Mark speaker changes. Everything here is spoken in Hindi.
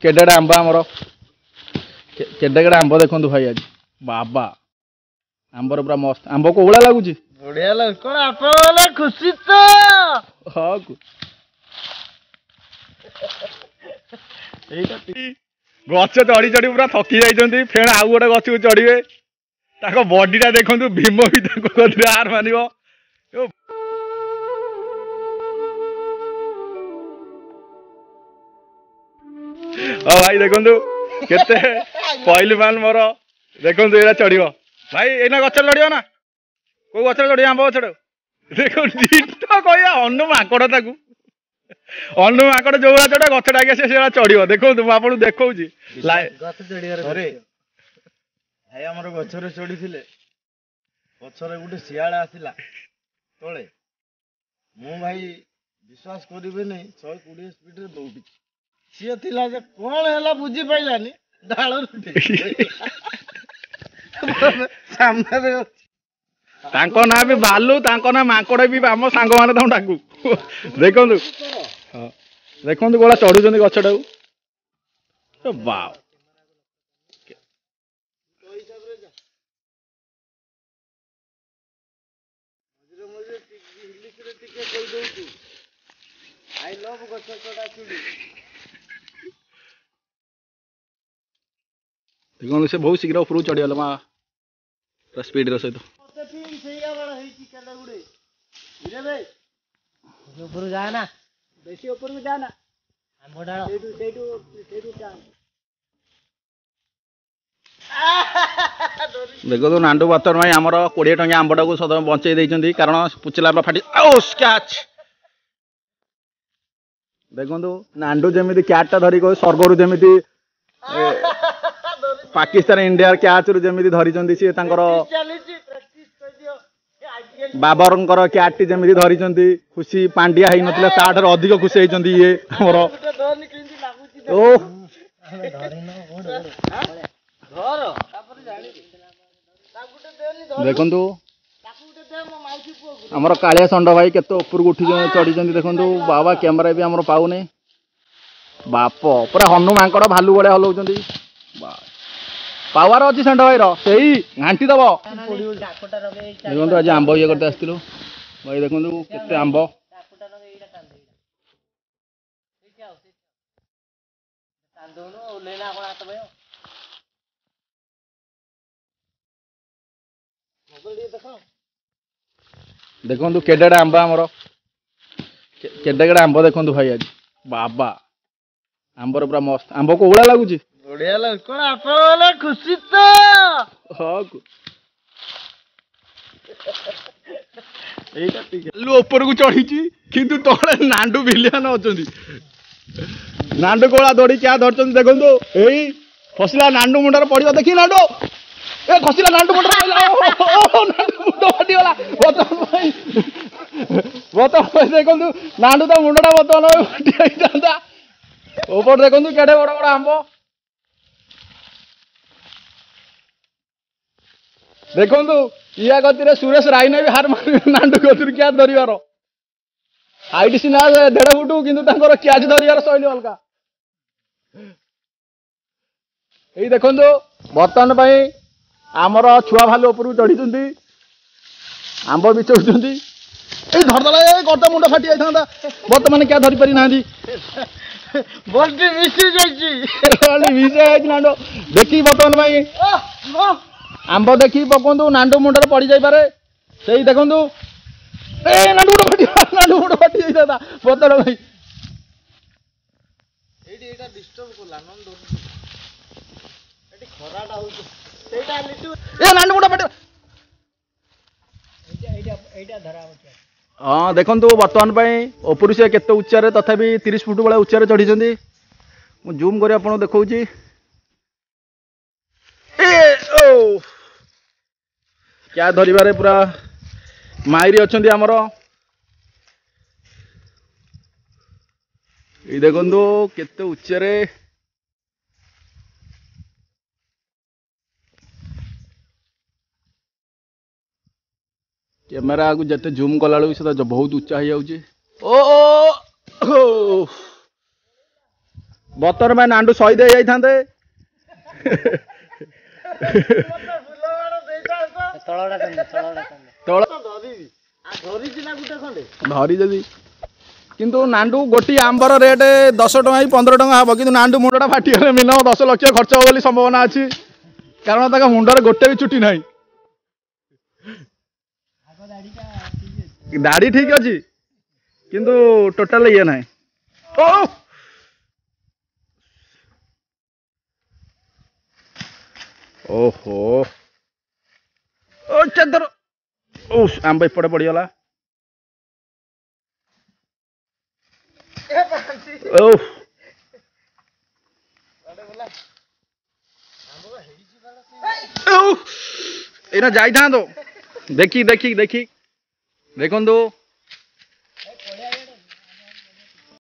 Speaker 1: केडेटा आंब आमर केडे आंब देखु भाई आज बाबा आंबर पूरा मस्त आंब को उड़ा लगुच
Speaker 2: बढ़िया लग कौन आप खुशी तो
Speaker 1: हाँ गच चढ़ी चढ़ी पूरा थकी जाइए फेण आउ गोटे गच को चढ़े बॉडीटा देखु भीम भी हार मान भाई देखु केते पहलू मान मोर देखु ये चढ़ भाई एना गच चढ़ ना कौ गच चढ़ आंब गच देखो कह अनु माकड़ ताकू अनु माकड़ जो चढ़े गच डाके से चढ़ देखो आपको देखा
Speaker 2: आमर गचरे चढ़ी गचरे गोटे शियाल आसला तले मु भाई विश्वास करेंगे 120 स्पीड रे दौड़ी सी थिला जे कौन है बुझी पाइलानी डाल सामने
Speaker 1: तांको ना भी भालू तांको ना माकड़ भी आम सांग मैंने डाकू देखु देखु गोला चढ़ुं गछटा वाव देखो से बहुत शीघ्र ऊपर चढ़ी गला स्पीड सहित
Speaker 2: ऊपर जाना बेसी ऊपर को जाना
Speaker 1: देखो तो नांडू बतर भाई आमर 20 टंका आंबटा को सद बंचे देइछंती कारण पुचला फाटी कैच देखो नांडू जमी क्याटा धरिक स्वर्गर जमी पाकिस्तान इंडिया क्याच रु जमी धरी सी बाबर क्याट टी जमी धरी खुशी पांड्या है नथिला ताठार अधिक खुशी होइछंती ये हमर ओ देखु आमर कालिया षंड भाई केते ऊपर उठी चढ़ी देखु बाबा कैमरा भी आमर पाऊने बाप पूरा हनु मांकड़ भालू बड़े हलाउं पावर अच्छी षंड भाई रही घाटी दब देखो आज आंब ये करते आसलु भाई देखु केते आंब देखु केडेटा आंब आमर केडे आंब देखु भाई आज बाबा आंबर पूरा मस्त आंब को उड़ा लगुच
Speaker 2: बढ़िया लग कौन आप खुशी तो
Speaker 1: हाँ ऊपर को चढ़ी किंतु तले नांडू विलियन अच्छा नांडू कोला दौड़ी क्या धरते देखो यही खसला नांडू मुंडर पड़ देखी नांडू ए खसला नांडू मुंडर नांडू मुंड फाटीगला बर्तमान देखो नांडू तो मुंडा बर्तमान फाटी ऊपर देखो केड़े बड़ बड़ आंब देखु या गति सुरेश रायने भी हार मार नांडू गति क्या धरबार हाइट सीना 1.5 फुट कि क्याच धरबार शैली अलग यही देखु बर्तमान आमर छुआ भालू उपरକୁ चढ़ी आंब बिचौंती धरदेला गट मुंड फाटी जाता बर्तमान क्या धरी पारि ना नांडो देखी बर्तमान भाई आंब देखी पकड़ू नांडू मुंडर पड़ जापे से देखु नांडू मुंड फाटी जाता बर्तमान भाई नांडू मुंड फाटी हाँ देखु बर्तमान उपरू से केते उच्चारे तथापि 30 फुट भाई उच्चारे चढ़ी जूम कर आपको देखा क्या धरबार पूरा मायरी अच्छा आमर ये देखु केते उच्चारे कैमेरा को जिते जूम कला बेलू से बहुत उच्चा हो जाऊँ ओ बतर में नांडू शहीद हो जाते धरी जदि किंतु नांडू गोटी आंबर रेट 10 टଙ୍କା 15 टଙ୍କା हम कि नांडू मुंडा फाटीगले मिनिमम 10 लक्ष खर्च हो बोली संभावना अच्छी कारण तक मुंडर गोटे भी चुटी ना दाढ़ी ठीक अच्छी किंतु टोटाल ये ना ओहो ओ चंदर ओ आंब एपटे पड़गला ओ एना जाई था तो देखी देखी देखी देखो